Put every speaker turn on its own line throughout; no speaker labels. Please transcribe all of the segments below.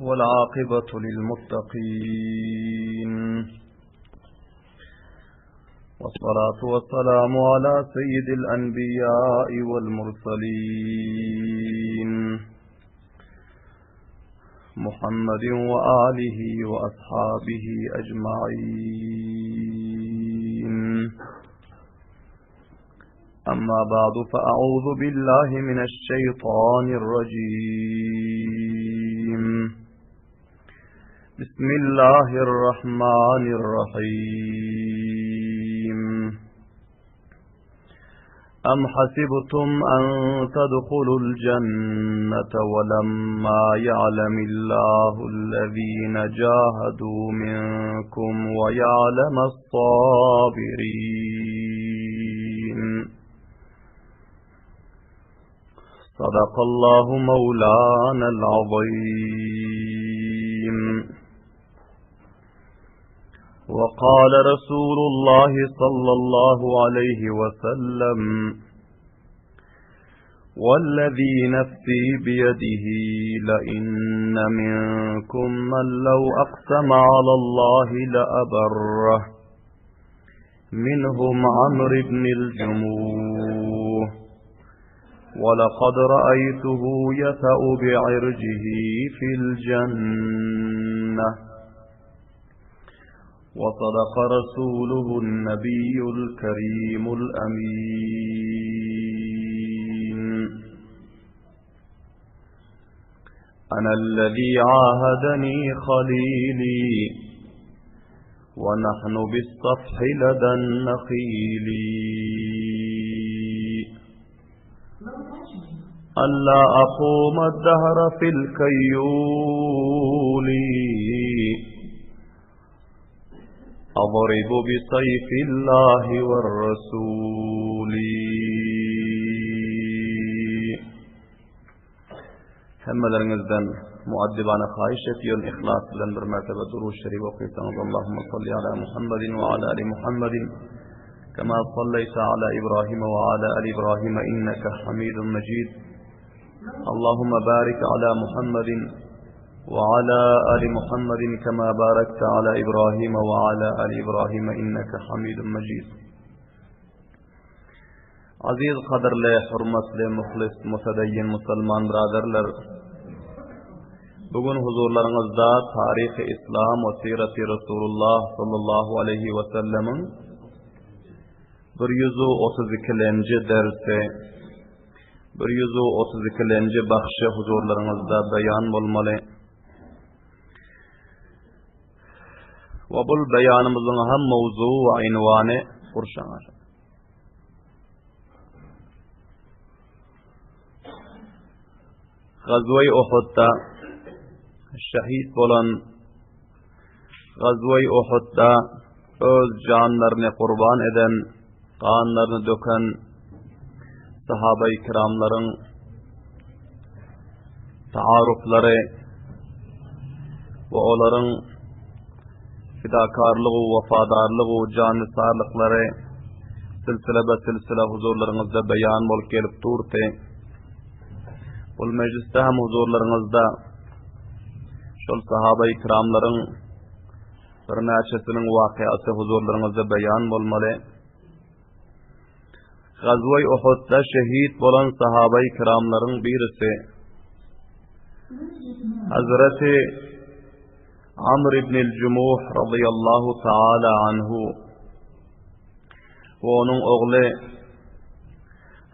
والعاقبة للمتقين، والصلاة والسلام على سيد الأنبياء والمرسلين محمد وآله وأصحابه أجمعين. أما بعد، فأعوذ بالله من الشيطان الرجيم. بسم الله الرحمن الرحيم. أم حسبتم أن تدخلوا الجنة ولما يعلم الله الذين جاهدوا منكم ويعلم الصابرين. صدق الله مولانا العظيم. وقال رسول الله صلى الله عليه وسلم: والذي نفسي بيده لئن منكم من لو أقسم على الله لأبره، منهم عمرو بن الجموح، ولقد رأيته يثأ بعرجه في الجنة. وصدق رسوله النبي الكريم الأمين. أنا الذي عاهدني خليلي ونحن بالصفح لدى النخيل، ألا أقوم الدهر في الكيول، أضرب بسيف الله والرسول. همدرنجزدن مؤدبان خائشتي الإخلاص لن برمرتبة دروس الشريف وقيتا. اللهم صل على محمد وعلى آل محمد كما صليت على إبراهيم وعلى آل إبراهيم إنك حميد مجيد. اللهم بارك على محمد وعلى آل محمد كما باركت على إبراهيم وعلى آل إبراهيم إنك حميد مجيد. عزيز قدر له حرمت له مخلص متدين مسلمان برادرلر، bugün huzurlarınızda tarih-i İslam ve siret-i Resulullah sallallahu aleyhi ve sellem'in 132. dersi, 132. bahşi huzurlarınızda beyan olmalı. Ve bu beyanımızın hem mevzu ve invanı Kurşanlar. Gazve-i Uhud'da şehit olan, Gazve-i Uhud'da öz canlarını kurban eden, kanlarını döken sahabe-i kiramların taarrufları ve onların fidakarlığı, vafadarlığı, canısarlıkları silsile be silsile huzurlarınızda beyan bolup gelip durdu. Bu mecliste hem huzurlarınızda şol sahabe-i kiramların bir neçesinin vakıası huzurlarınızda beyan bolmalı. Gazve-i Uhud'da şehit bolan sahabe-i kiramların birisi Hazreti Amr ibn el-Cumuh radıyallahu ta'ala anhu ve onun oğlu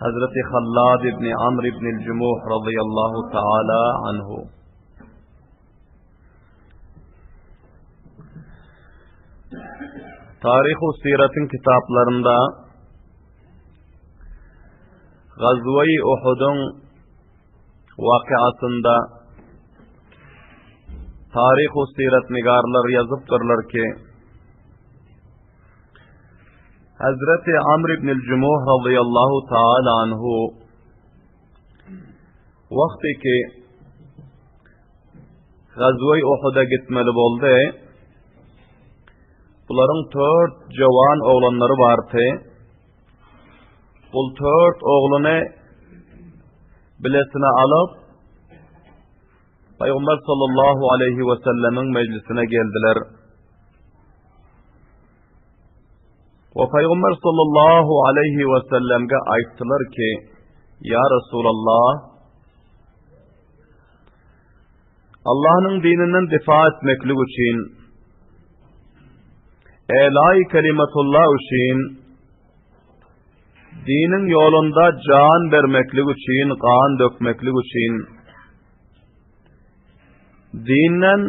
Hazreti Khallad ibn Amr ibn el-Cumuh radıyallahu ta'ala anhu. Tarih-u siretin kitaplarında Gazve-i Uhud'un vakıasında tarih-u siret nigarlar yazıptırlar ki Hazreti Amr ibn el-Cumuh radıyallahu ta'ala anhu vakti ki Gazve-i Uhud'a gitmeli oldu. Bunların 4 cavan oğlanları vardı. Bu 4 oğlunu bilesine alıp Peygamber sallallahu aleyhi ve sellemin meclisine geldiler. Ve Peygamber sallallahu aleyhi ve sellem'e ayttılar ki, Ya Resulallah, Allah'ın dininden difa etmeklik için, elâ-i kelimetullah için, dinin yolunda can vermeklik için, kan dökmeklik için, dinden,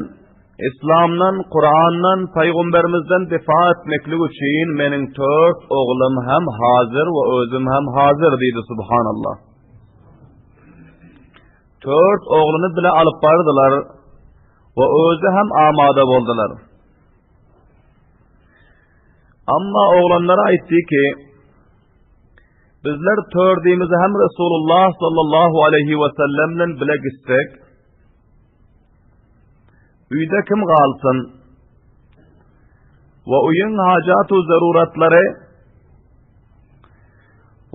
İslam'dan, Kur'an'dan, Peygamberimizden difa etmeklik için menin 4 oğlum hem hazır ve özüm hem hazır dedi subhanallah. 4 oğlunu bile alıp bardılar ve özü hem amade oldular. Ama oğlanlara aytti ki, bizler tördüğümüzü hem Resulullah sallallahu aleyhi ve sellem'le bile gitsek, uyda kim kalsın ve uyun hacatu zaruratları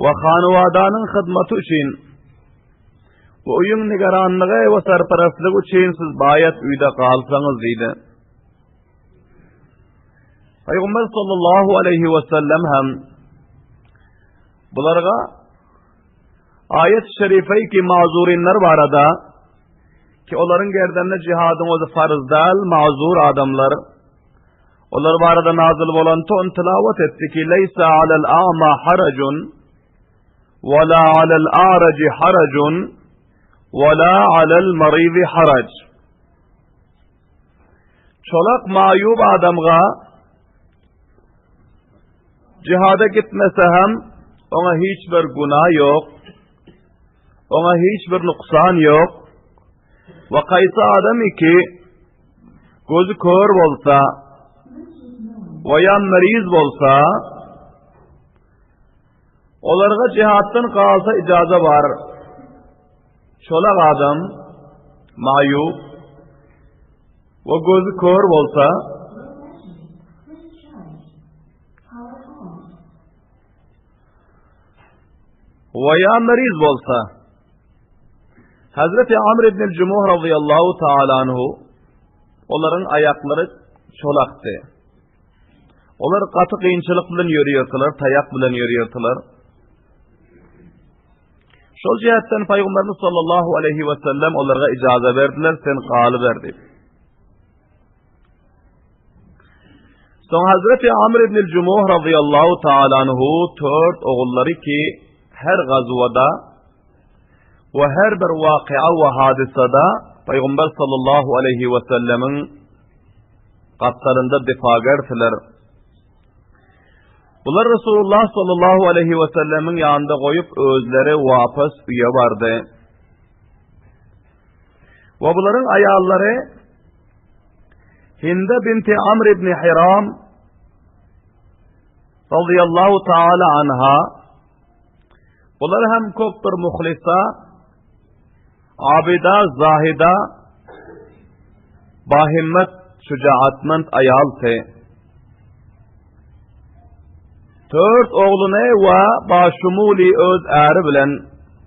ve hanıvadanın hizmeti için ve uyun nigaranlığı ve sarparaslığı için siz bayat uyda kalsanız dedi. Peygamber sallallahu aleyhi ve sellem hem bularga ayet-i şerifeyi ki mazurinler barada ki onların gerdenine cihadın özü farz değil, mazur adamlar. Onlar barada nazil olan ton tilavet etti ki leysa alel a'ma haracun ve la alel a'raci haracun ve la alel marizi harac. Çolak mayub adamga cihada gitmese hem ona hiçbir günah yok, ona hiçbir nuksan yok. Ve kaysa adam ki gözü kör bolsa veya meriz bolsa onlarga cihattan kalsa icaza var. Çolak adam mayub ve gözü kör bolsa veya meriz bolsa Hazreti Amr ibn Cumuh radıyallahu ta'ala anhu onların ayakları çolaktı. Onlar katı kıyınçılık bilen yürüyordular, tayak bilen yürüyordular. Şol cihetten Peygamberimiz sallallahu aleyhi ve sellem onlara icaza verdiler, sen kalıver dedi. Son Hazreti Amr ibn Cumuh radıyallahu ta'ala anhu 4 oğulları ki her gazvada ve her bir vakıa ve hadisada Peygamber sallallahu aleyhi ve sellemin katlarında difagertiler. Bunlar Resulullah sallallahu aleyhi ve sellemin yanında koyup özleri vapas üye vardı. Ve bunların ayalları Hinde binti Amr ibn Hiram radıyallahu ta'ala anha bunlar hem koptur muhlisa abida, zahida, bahimmet, şücaatmend ayalte. 4 oğlunu ve başumuli öz eri bilen,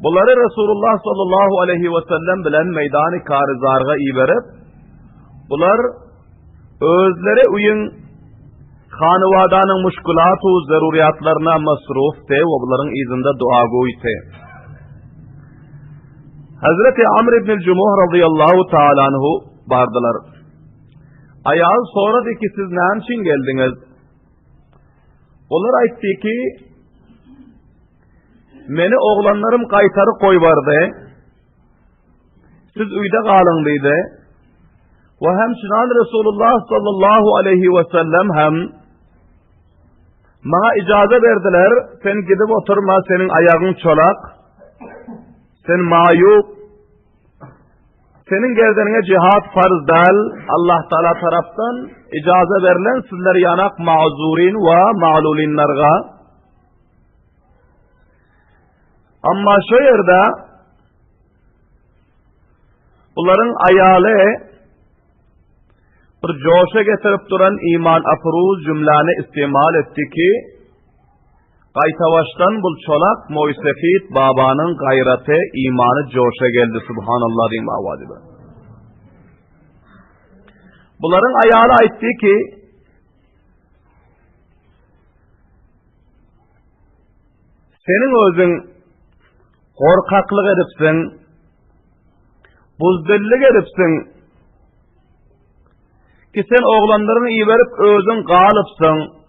bunları Resulullah sallallahu aleyhi ve sellem bilen meydan-ı karizarga iberip, bunlar özleri uyun hanıvadanın muşkulatu zaruriyatlarına masrufte ve bunların izinde dua goyte. Hazreti Amr ibn Cumuh radıyallahu ta'ala anhu bardılar. Ayağı sonra dedi ki siz ne için geldiniz? Onlar aytti ki meni oğlanlarım kaytarı koy vardı. Siz uyda kalın dedi. Ve hemçinan Resulullah sallallahu aleyhi ve sellem hem bana icazə verdiler. Sen gidip oturma, senin ayağın çolak. Sen mayub, senin gerdenine cihat farz değil, Allah Teala taraftan icazə verilen sizler yanak mazurin ve ma'lulinlerga. Ama şu yerde bunların ayalı bir coşa getirip duran iman afruz cümleni istimal etti ki Qaytavaştan bul çolak Moysefid babanın gayreti imanı coşa geldi subhanallah diyeyim avadibe. Buların ayalı aytdı ki, senin özün korkaklık edipsin, buzdillik edipsin, ki sen oğlanlarını iyi verip özün galıpsın.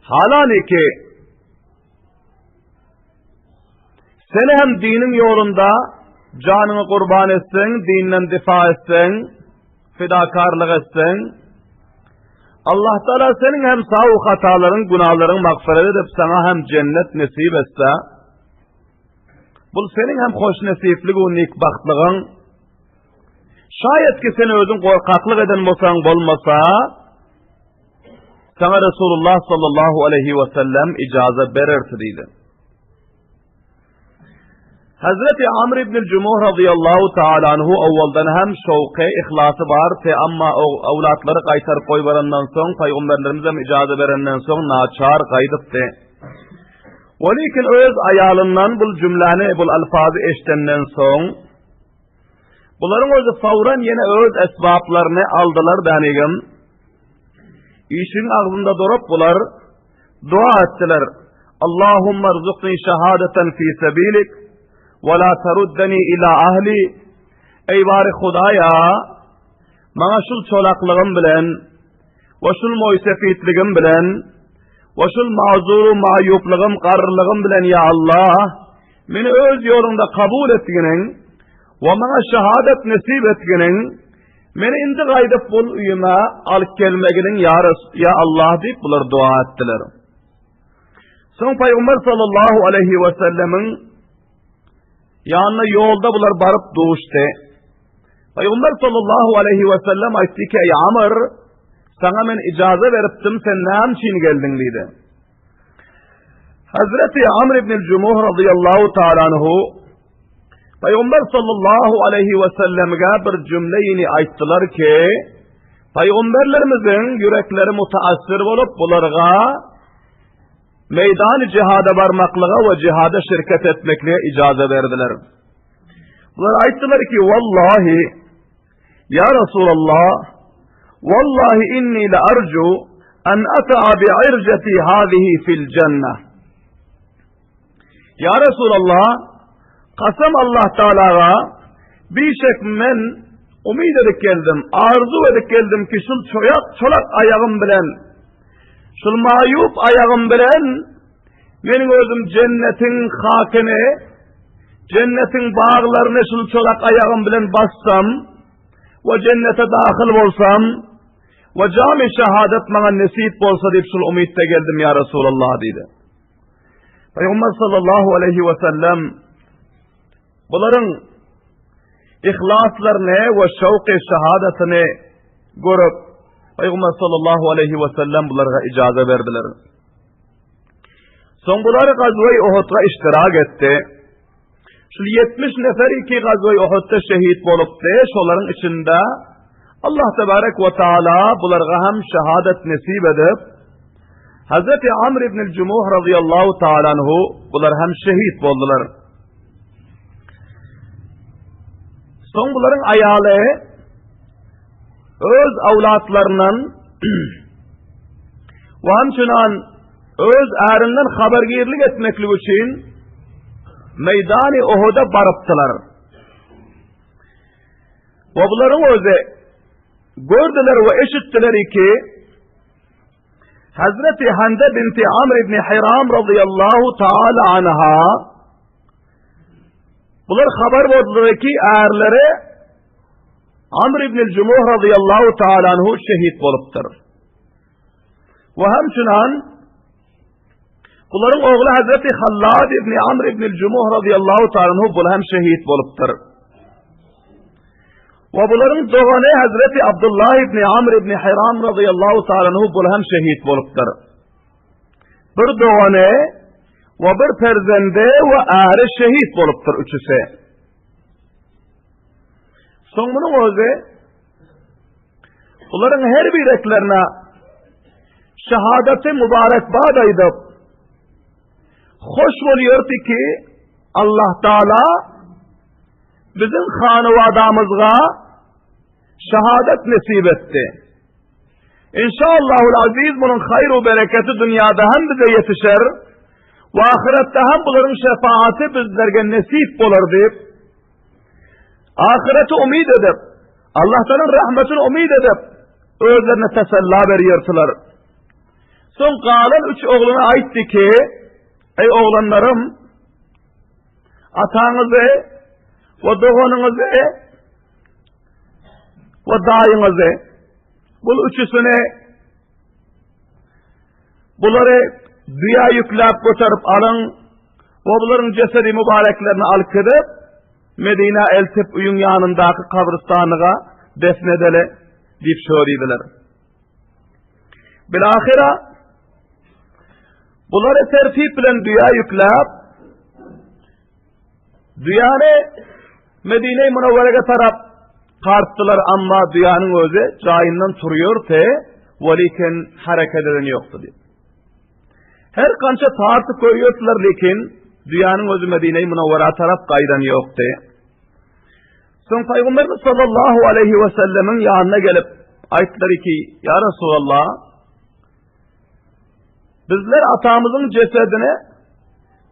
Halani ki, seni hem dinin yolunda canını kurban etsin, dininden difa etsin, fidakarlık etsin, Allah Teala senin hem sağ hataların, günahların mağfiret edip sana hem cennet nasip etse, bu senin hem hoş nasiplik, nikbahtlıgın, şayet ki sen özün korkaklık eden bolmasa, sana Resulullah sallallahu aleyhi ve sellem icazet verirdi dedi. Hazreti Amr ibn-i Cumuh radıyallahu ta'ala anhu evvelden hem şevke, ihlası var ama evlatları kaytar koyvarandan son, peygamberlerimize icazet verenden son naçar kaydıptı. Velikin öz ayalından bu cümleni, bu alfazı eştenden son, bunların özü fauran yine öz esbablarını aldılar denigim. İşin ağzında durup bular dua ettiler. Allahümme rızıkni şehadeten fi sebilik ve la teruddeni ila ahli. Ey bari Hudaya, bana şul çolaklığım bilen ve şul moysefitligim bilen ve şul mazuru mayuplığım, qarrılığım bilen ya Allah, beni öz yolunda kabul etginin ve bana şehadet nasip etginin, meni indi gaydip bul uyuma alıp gelmeginin ya Allah deyip bular dua ettiler. Son Peygamber sallallahu aleyhi ve sellemin yanına yolda bular barıp doğuştu. Peygamber sallallahu aleyhi ve sellem aytti ki ey Amr, sana men icazet veriptim, sen ne için geldin dedi. Hazreti Amr ibn-i Cumuh radıyallahu ta'ala anhu Peygamber sallallahu aleyhi ve sellem'e bir cümleyini ayttılar ki, Peygamberlerimizin yürekleri mutaassir olup bularga meydan-ı cihada varmaklığa ve cihada şirket etmekliğe icazet verdiler. Bunlar ayttılar ki, vallahi ya Resulallah, vallahi inni la arju en ata'a bi'irceti hâzihi fil cenneh. Ya Resulallah, kasam Allah Teala'ga bir şek men umid edip geldim, arzu edip geldim ki şul çolak ayağım bilen, şul mayup ayağım bilen, benim özüm cennetin hakini, cennetin bağlarını şul çolak ayağım bilen bassam, ve cennete dahil olsam, ve cami şehadet bana nasip olsa deyip şul umidde geldim ya Resulallah dedi. Peygamber sallallahu aleyhi ve sellem, bunların ihlaslarını ve şevk-i şehadetini görüp Peygamber sallallahu aleyhi ve sellem bunlara icazet verdiler. Son bunları gazve-i Uhud'a iştirak etti. Şu 70 neferi ki gazve-i Uhud'da şehit boluptu. Şoların içinde Allah tebarek ve teala bunlara hem şehadet nasip edip Hazreti Amr ibn-i Cumuh radıyallahu ta'ala anhu bunlar hem şehit boldular. Son bunların ayalı öz avlatlarından ve hemçinan öz erinden habergirlik etmeklik için meydan-ı Uhud'a barıptılar. Ve bunların özü gördüler ve eşittiler ki Hazreti Hande binti Amr ibn Hiram radıyallahu ta'ala anha bunlar haber verdiler ki erleri Amr ibn-i Cumuh radıyallahu ta'ala anhu şehit boluptur. Ve hemçinan bunların oğlu Hazreti Hallad ibn Amr ibn-i Cumuh radıyallahu ta'ala anhu bu hem şehit boluptur. Ve bunların doğanı Hazreti Abdullah ibn Amr ibn Hiram radıyallahu ta'ala anhu bu hem şehit boluptur. Bir doğanı ve bir perzende ve eri şehit boluptur üçüse. Sonunun özü, bunların her bireklerine şehadeti mübarekbad edip, hoş oluyordu ki Allah Teala bizim hanıvadamızga şehadet nasip etti. İnşallahul aziz bunun hayru bereketi dünyada hem bize yetişer ve ahirette hem bunların şefaati bizlerge nasip olur deyip ahireti umid edip Allah'tan rahmetini umid edip özlerine tesella veriyordular. Son kalan 3 oğluna aitti ki ey oğlanlarım atanızı ve doğununuzu ve dayınızı bu üçüsünü bunları dünya yüklep götürüp alın ve bunların cesedi mübareklerini alkıdıp Medine eltip uyun yanındaki kabristanlığa defnedeli deyip söylediler. Bilahira bunları tertip bilen dünya yüklep dünyanı Medine-i Münevvere'ye taraf tarttılar ama dünyanın özü cayından duruyor te veliken hareket eden yoktu diye. Her kança tartı koyuyorlar lekin dünyanın özü Medine-i Münevvere'ye taraf kaydan yoktu. Son Peygamberimiz sallallahu aleyhi ve sellemin yanına gelip ayettiler ki ya Resulallah bizler atamızın cesedini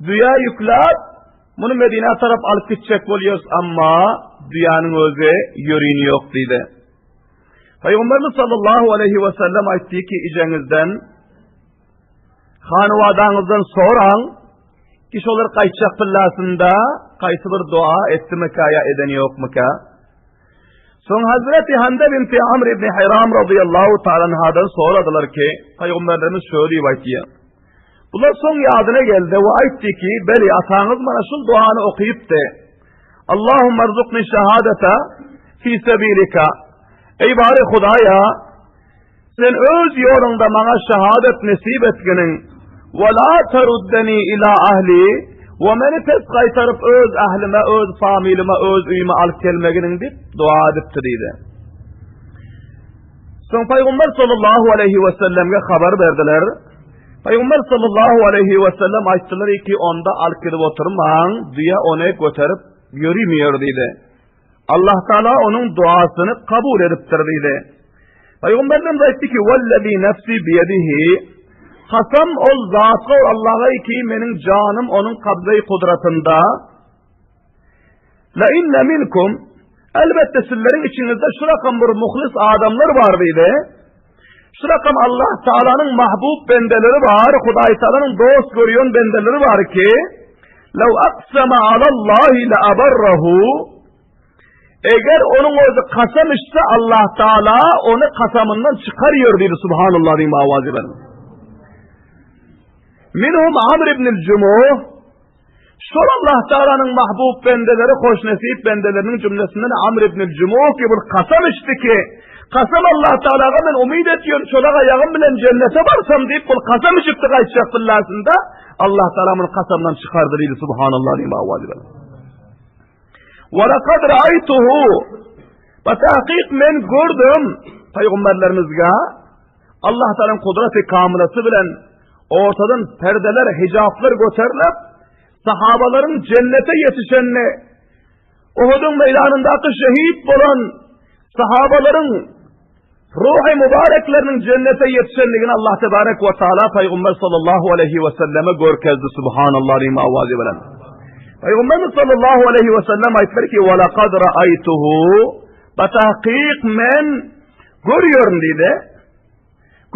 dünya yüklep bunu Medine'ye taraf alıp gidecek oluyoruz ama dünyanın özü yürüyün yok dedi. Peygamberimiz sallallahu aleyhi ve sellem ayetti ki icenizden hanıvadanızdan soran kişi olur kayıtacak billasında kayısı bir dua etti mi ka ya eden yok mu ka? Son Hazreti Hande binti Amr ibn Hiram radıyallahu ta'ala'dan soradılar ki Peygamberimiz şöyle ayetiyor. Bunlar son yadına geldi ve ayetti ki beli atanız bana şu duanı okuyup de Allahümme rızukni şehadete fi sebilika ey bari Hudaya sen öz yolunda bana şehadet nasip etkenin ve la teruddeni ila ahli ve beni tez kaytarıp öz ahlime, öz familime, öz üyüme alıp gelmeginin deyip dua edipti dedi. Son Peygamber sallallahu aleyhi ve sellem'e haber verdiler. Peygamber sallallahu aleyhi ve sellem ayettiler ki onda alkırıp oturman diye onu götürüp yürümüyor dedi. Allah Teala onun duasını kabul ediptir dedi. Peygamberden de etti ki vellezî nefsi biyedihi kasam ol zatı Allah'a ki benim canım onun kabze-i kudretinde la inne minkum elbette sizlerin içinizde şu rakam bir muhlis adamlar var dedi. Şu rakam Allah Teala'nın mahbub bendeleri var, Huday Teala'nın dost görüyon bendeleri var ki lev aksama alallahi le abarrahu eğer onun özü kasam işte Allah Teala onu kasamından çıkarıyor dedi subhanallah diyeyim avazi benim. Minhum Amr ibn-i Cumuh şu Allah Teala'nın mahbub bendeleri, hoş nesip bendelerinin cümlesinden Amr ibn-i Cumuh ki bu kasam işte ki kasam Allah Teala'ya ben umid ediyorum çolak ayağım bilen cennete varsam deyip bu kasam çıktı kaçacak billasında Allah Teala'nın kasamdan çıkardı dedi subhanallah diyeyim avazi benim. وَلَقَدْ رَأَيْتُهُ Batahkik men gördüm Peygamberlerimizge Allah Teala'nın kudreti kamilesi bilen ortadan perdeler, hicaplar göterilip sahabaların cennete yetişenini Uhud'un meydanındaki şehit olan sahabaların ruh-i mübareklerinin cennete yetişenliğini Allah Tebarek ve Teala Peygamber sallallahu aleyhi ve selleme görkezdi subhanallah diyeyim avazi bilen. Peygamberimiz sallallahu aleyhi ve sellem ayetler ki وَلَقَدْ رَأَيْتُهُ Batahkik men görüyorum dedi.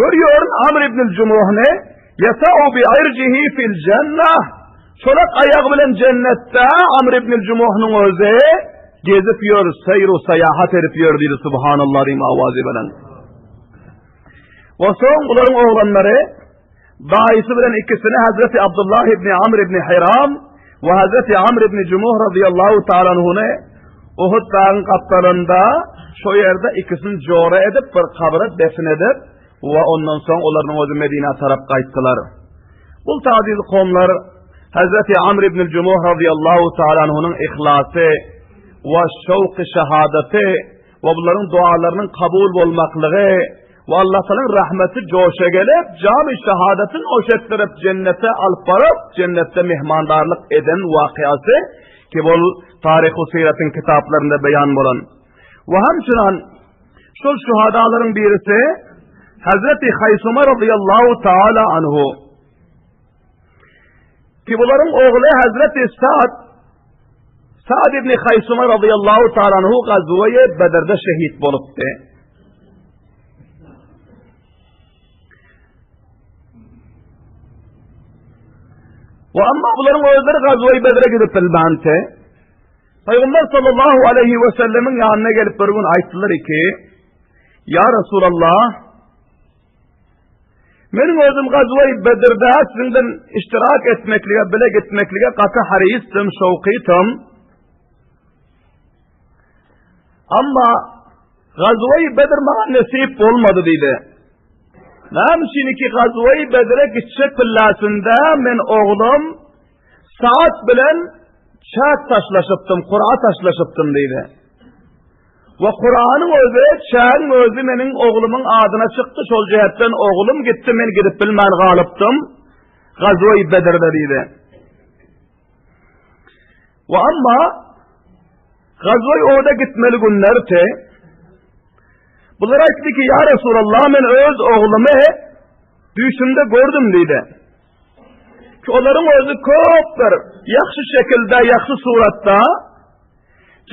Görüyorum Amr ibn-i Cumuh'ne يَسَعُ بِعِرْجِهِ فِي الْجَنَّةِ Çolak ayak bilen cennette Amr ibn-i Cumuh'nun özü gezip yiyor, seyru seyahat edip yiyor dedi subhanallah diyeyim avazi bilen. Ve son bunların oğlanları dayısı bilen ikisini Hazreti Abdullah ibn Amr ibn Hiram ve Hazreti Amr ibn Cumuh radıyallahu ta'ala anhune Uhud dağın kaplarında şu yerde ikisini cora edip bir kabra defin edip ve ondan sonra onların özü Medine taraf kayıttılar. Bu taziz kavimler Hazreti Amr ibn Cumuh radıyallahu ta'ala anhunun ihlası ve şevk-i şehadeti ve bunların dualarının kabul olmaklığı ve Allah'ın rahmeti coşa gelip cami şehadetin oşettirip cennete alıp varıp cennette mihmandarlık eden vakıası ki bu tarih-i siretin kitaplarında beyan olan ve hemçinin Şol şuhadaların birisi Hazreti Haysuma radıyallahu taala anhu. Ki bunların oğlu Hazreti Sa'd ibn Haysuma radıyallahu taala anhu gazvaya Bedir'de şehit bolupdy. Ve amma bunların özleri gazvaya Bedir'e gidip bilmänti. Peygamber sallallahu aleyhi ve sellemin yanına gelip bir gün ayttılar ki, ya Resulallah, menin özüm gazvay Bedir'de sizinden iştirak etmekliğe, bile gitmekliğe katı haristim, şevkitim. Ama gazvay Bedir bana nasip olmadı dedi. Namşini ki gazvay Bedir'e gidecek pillasında men oğlum saat bilen çat taşlaşıptım, Kur'a taşlaşıptım dedi. Ve Kur'an'ın özü, çağın özü menin oğlumun adına çıktı. Şol cihetten oğlum gitti, men gidip bilmän galıptım. Gazvay Bedir'de dedi. Ve amma gazvay orada gitmeli günlerdi. Bunlar aytdı ki ya Resulallah men öz oğlumu düşümde gördüm dedi. Ki onların özü köptür. Yaxşı şekilde, yaxşı suratta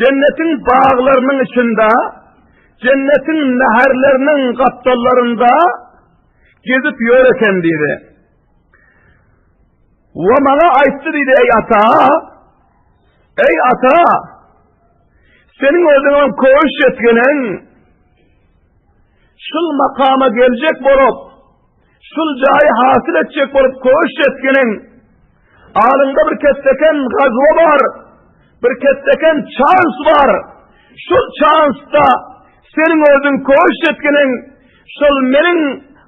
cennetin bağlarının içinde, cennetin neherlerinin kaptallarında gezip yürürken dedi. Ve bana ayttı dedi ey ata, senin özünün koğuş yetkinin, şul makama gelecek bolup, şul cayı hasıl edecek bolup koğuş yetkinin, alında bir kesteken gazva var, bir kesteken şans var. Şu şansta senin özün koğuş yetkinin, şul menin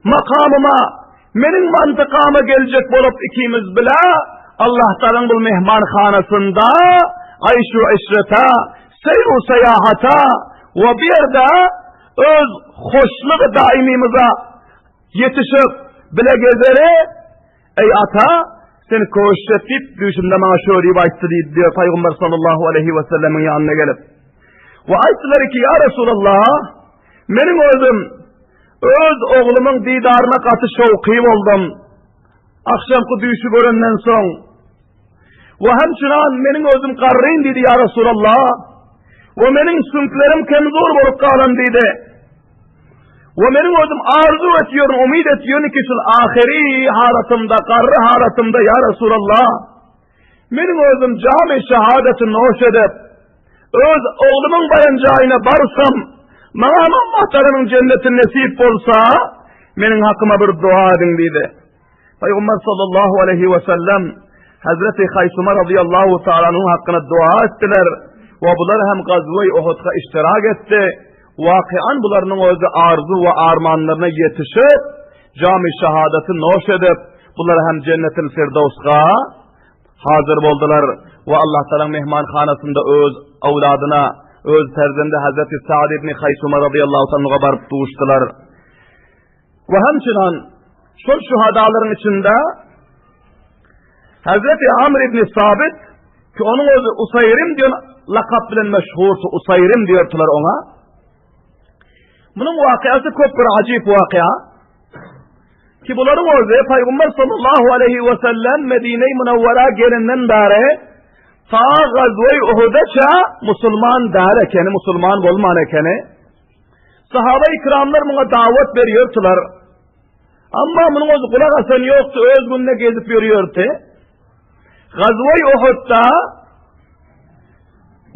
makamıma, menin mantıkama gelecek bolup ikimiz bile Allah'tan bu mehmanhanasında ayşu işreta, seyru seyahata ve bir yerde öz hoşluğu daimimize yetişip bile gezeri, ey ata, seni koğuşletip düşümde bana şöyle rivayette diyor Peygamber sallallahu aleyhi ve sellemin yanına gelip. Ve ayttılar ki ya Resulallah, benim özüm öz oğlumun didarına katı şevki oldum. Akşamki düşü görenden son. Ve hemçinan benim özüm qarrın dedi ya Resulallah. Ve benim sünklerim kemzor bolup kalan dedi. Ve benim özüm arzu ediyorum, umid ediyorum ki şu ahiri halatımda, qarrı halatımda ya Resulallah, benim özüm cami şehadeti noş edip, öz oğlumun bayancağına barsam, bana mahtarının cennetin nesip olsa, benim hakkıma bir dua edin dedi. Peygamber sallallahu aleyhi ve sellem, Hazreti Haysuma radıyallahu ta'ala'nın hakkına dua ettiler, ve bunlar hem gazve-i Uhud'a iştirak etti. Vakian bularının özü arzu ve armanlarına yetişip, cami şehadeti noş edip, bunlar hem cennetin firdevs'a hazır oldular ve Allah Teala'nın mehmanhanasında öz avladına, öz terzinde Hazreti Sa'd ibn Haysuma radıyallahu ta'ala barıp doğuştular. Ve hemçinan şu şuhadaların içinde Hazreti Amr ibn Sabit, ki onun özü Usayrim diyor, lakab bilen meşhurtu, Usayrim diyordular ona. Bunun vakıası çok bir acip vakıa. Ki bunların özü Peygamber sallallahu aleyhi ve sellem Medine-i Münevvera gelinden beri ta gazve-i Uhud'a Müslüman derken, Müslüman olmanken sahabe-i kiramlar buna davet veriyordular. Ama bunun özü kulak asan yoktu, öz gününe gezip yürüyordu. Gazve-i Uhud'da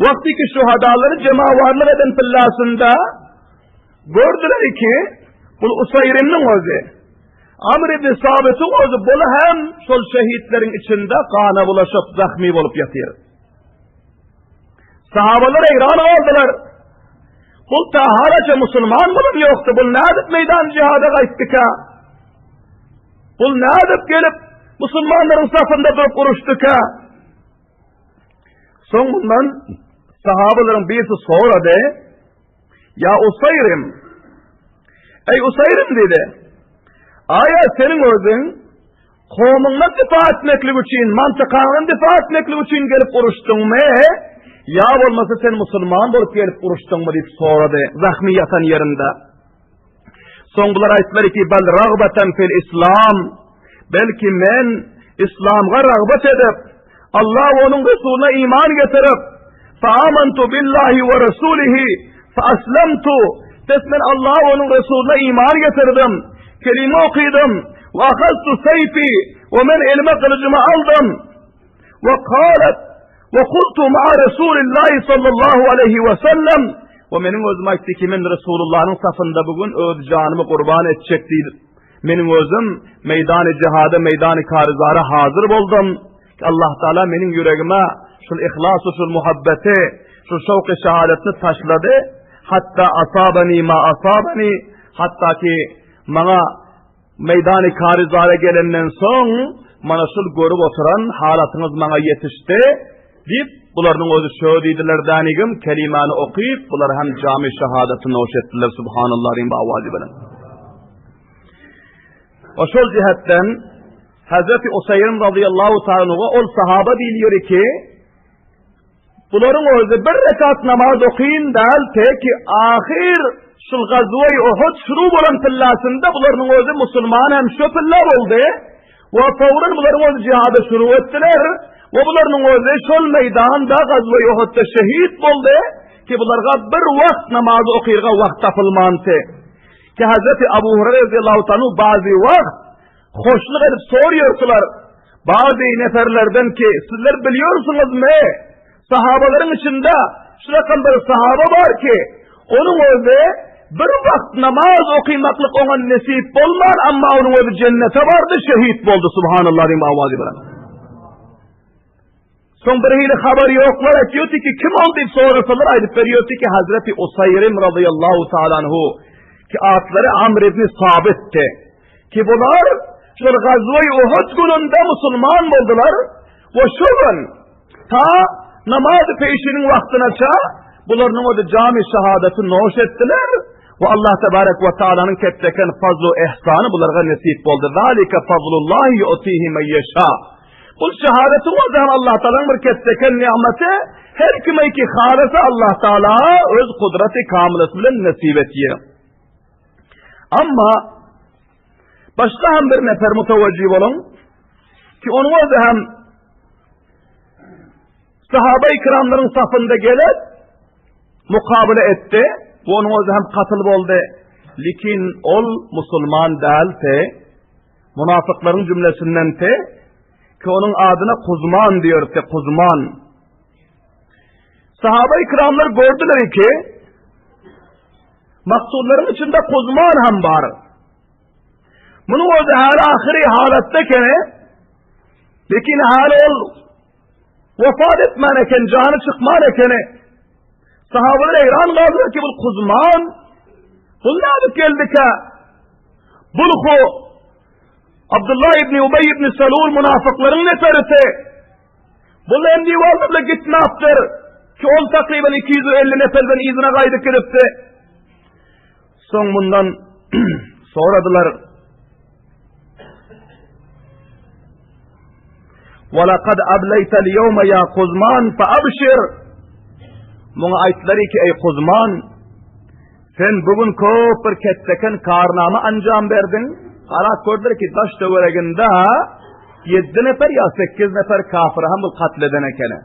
vaktiki şuhadaları cemavarlık eden pillasında gördüler ki bu Usayrim'in özü, Amr ibn Sabit'in özü bunu hem sol şehitlerin içinde kana bulaşıp zahmi olup yatıyor. Sahabalar hayran oldular. Bu taharaca Müslüman bunun yoktu. Bu ne edip meydan cihada gayttık ha? Bu ne edip gelip Müslümanların safında durup uruştuk ha? Son bundan sahabaların birisi soradı. Ya Usayrim, ey Usayrim dedi, aya senin özün, kovmunla difa etmeklik için, mantıkanın difa etmeklik için gelip uruştun mu, Ya olmasa sen Müslüman bolup gelip uruşdun mu diýip sorady zahmy yatan yerinde. Soň bular aýtdylar ki bel ragbatan fil islam, belki men İslam'a rağbet edip Allah ve onun Resulüne iman getirip fa amantu billahi ve rasulihi fa aslamtu, tesmen Allah ve onun Resulüne iman getirdim, kelime okudum ve akhadtu sayfi ve men elime kılıcımı aldım ve qalet ve kultu ma'a Resulillahi sallallahu aleyhi ve sellem ve menin özüm aytdy ki men Resulullah'ın safında bugün öz canımı kurban edecekdir. Menin özüm meydan-ı cihada, meydan-ı karizara hazır boldum. Allah Teala menin yüreğime şu ihlası, şu muhabbeti, şu şevk-i şehadetini taşladı. Hatta asabani ma asabani, hatta ki bana meydan-ı karizara gelenden son bana şu görüp oturan halatınız bana yetişti deyip bularning özü şöyle deydiler danigim kelimani okuyup bular hem cami şehadetini hoş ettiler. Subhanallah'ın bavazi bilen. O şol cihetten Hazreti Usayrın radıyallahu ta'ala ol sahaba biliyor ki buların özü bir rekat namaz okuyun dal ki ahir şul gazvay Uhud şuru bolan pillasında buların özü Müslüman hem şu pilla oldu ve fawran buların özü cihada şuru ettiler ve buların özü şol meydanda gazvay Uhud'da şehit oldu ki bularga bir vakt namaz okuyurga vakt tapılmandı. Ki Hazreti Abu Hurayra radıyallahu ta'ala bazı vakt hoşluk edip soruyorlar. Bazı neferlerden ki sizler biliyorsunuz mu? Sahabaların içinde şu rakam bir sahaba var ki onun özü bir vakt namaz okuymaklık ona nesip olmar ama onun özü cennete vardı, şehit oldu. Subhanallah'ın avazi bilen. Son bir hili haber yoklar ediyor ki kim oldu deyip sorasalar aydıp veriyor ki Hazreti Usayrim radıyallahu ta'ala anhu ki adları Amr ibn Sabit'ti. Ki bunlar şu gazvay Uhud gününde Müslüman oldular ve şu gün ta namaz peşinin vaktine bularının o da cami şehadeti noş ettiler ve Allah tebarek ve Teala'nın ketteken fazlu ihsanı bularga nesip oldu. Zalike fazlullahi yu'tihi men yeşâ. Bu şehadeti o zaman Allah Teala'nın bir ketteken nimeti her kime ki halese Allah Teala öz kudreti kamilesi bilen nesip etiyor. Ama başka hem bir nefer muteveccih olun ki onun özü hem sahabe-i kiramların safında gelip mukabele etti. Bu onun özü hem katıl oldu. Lakin ol Müslüman değilse münafıkların cümlesinden ki onun adına Kuzman diyor ki Kuzman. Sahabe-i kiramlar gördüler ki maksudların içinde Kuzman hem var. Bunu o da hala ahiri halattayken lakin hala ol vefat etmeneken, canı çıkmaneken sahabeler eyran kaldılar ki bu Kuzman bu ne adık geldi ki bulku Abdullah ibn Ubey ibn Salul münafıkların neferisi bunu emdi valdırla gitme yaptır ki ol takriben 250 neferden izine kaydık edipti. Son bundan soradılar وَلَقَدْ أَبْلَيْتَ الْيَوْمَ يَا قُزْمَانْ فَأَبْشِرْ. Buna aytları ki ey Kuzman sen bugün köp bir ketteken karnama ancam verdin. Arak gördüler ki taş dövereginde 7 nefer ya 8 nefer kafir hem bu katleden ekene.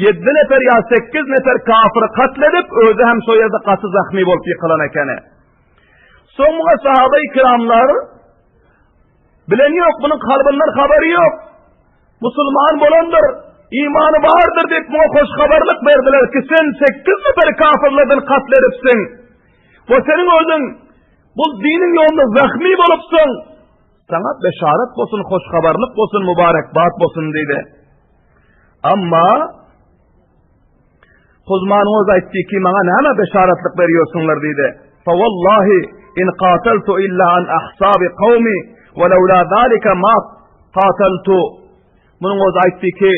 7 nefer ya 8 nefer kafir katledip özü hem soyada katı zahmi bolup yıkılan ekene. Sonra sahabe-i kiramlar bilen yok, bunun kalbinden haberi yok. Müslüman bolandır, imanı vardır deyip buna hoş haberlik verdiler ki sen 8 nefer kafirlerden katledipsin. Ve senin özün bu dinin yolunda zahmi bolupsun. Sana beşaret bolsun, hoş haberlik bolsun, mübarekbat bolsun dedi. Ama Kuzmanımız aytti ki bana ne beşaretlik veriyorsunlar dedi. Fevallahi in qateltu illa an ahsabi kavmi ve levla zalike ma qateltu. Bunun öz aytti ki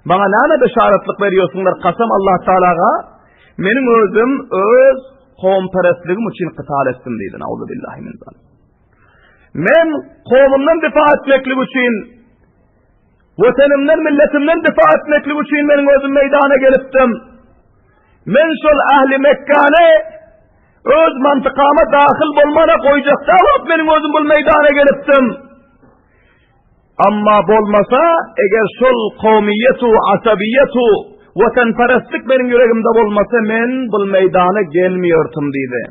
bana ne beşaretlik veriyorsunlar kasam Allah Teala'ga benim özüm öz kavmperestligim için kıtal ettim dedi. Nauzubillahi min zalik. Men kavmimden difa etmeklik için Vatanımdan, milletimden difa etmeklik için benim özüm meydana gelipdim. Men şol ahli Mekkane öz mantıkama dahil bolmana koyacaksa benim özüm bu meydana gelipdim. Amma bolmasa eğer şol kavmiyetu, asabiyetu, vatanperestlik benim yüreğimde bolmasa men bu meydana gelmiyordum dedi.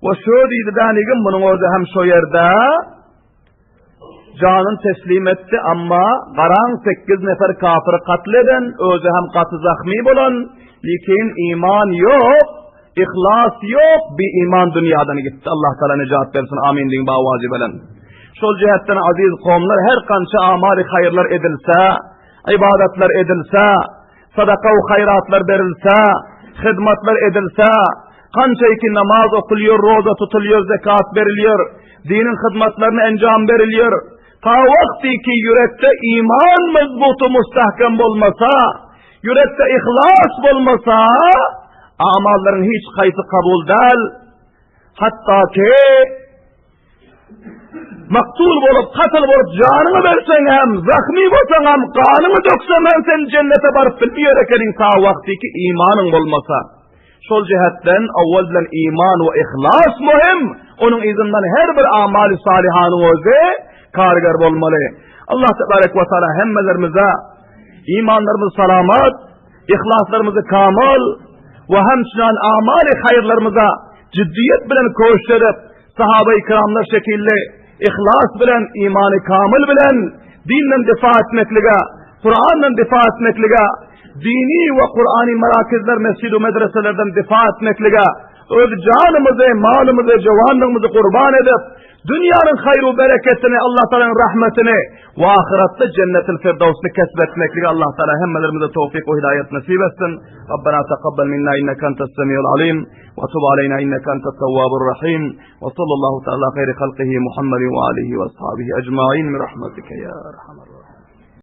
Ve şu dedi danigim bunun özü hem şu yerde canın teslim etti amma qaran 8 nefer kafiri katleden özü hem katı zahmi bolan lekin iman yok, ihlas yok, bir iman dünyadan gitti. Allah Teala necat versin amin deyin bağvacı bilen. Şol cihetten aziz kavmler her kança amali hayırlar edilse, ibadetler edilse, sadaka ve hayratlar verilse, hizmetler edilse, kança ki namaz okuluyor, roza tutuluyor, zekat veriliyor, dinin hizmetlerine encam veriliyor. Ta vakti ki yürekte iman mezbutu müstahkem olmasa, yürekte ihlas olmasa, amalların hiç kayıtı kabul değil. Hatta ki maktul bolup, katıl bolup, canını versen hem, zahmi bolsan hem, kanını döksen hem sen cennete barıp bilmiyor ekenin ta vakti ki imanın olmasa. Şol cihetten avvalden iman ve ihlas muhim. Onun izinden her bir amali salihanın özü kargar olmalı. Allah tebarek ve teala hemmelerimize imanlarımız salamat, ihlaslarımızı kamil ve hemçinin amali hayırlarımıza ciddiyet bilen koşturup sahabe-i kiramlar şekilde ihlas bilen, imanı kamil bilen dinle difa etmeklige, Kur'an'la difa etmeklige, dini ve Kur'ani merakizler, mescid-i medreselerden difa etmeklige, öz canımızı, malımızı, cevanlığımızı kurban edip, dünyanın hayru bereketini, Allah Teala'nın rahmetini ve ahirette cennet-i firdevs'ni kesbetmeklige Allah Teala hemmelerimize tevfik ve hidayet nasip etsin. Rabbena taqabbal minna inneke entes semiyul alim ve tub aleyna inneke entet tevvabur rahim ve sallallahu teala hayri halqihi Muhammedin ve alihi ve ashabihi ecmaîn bi rahmetike ya erhamer rahim.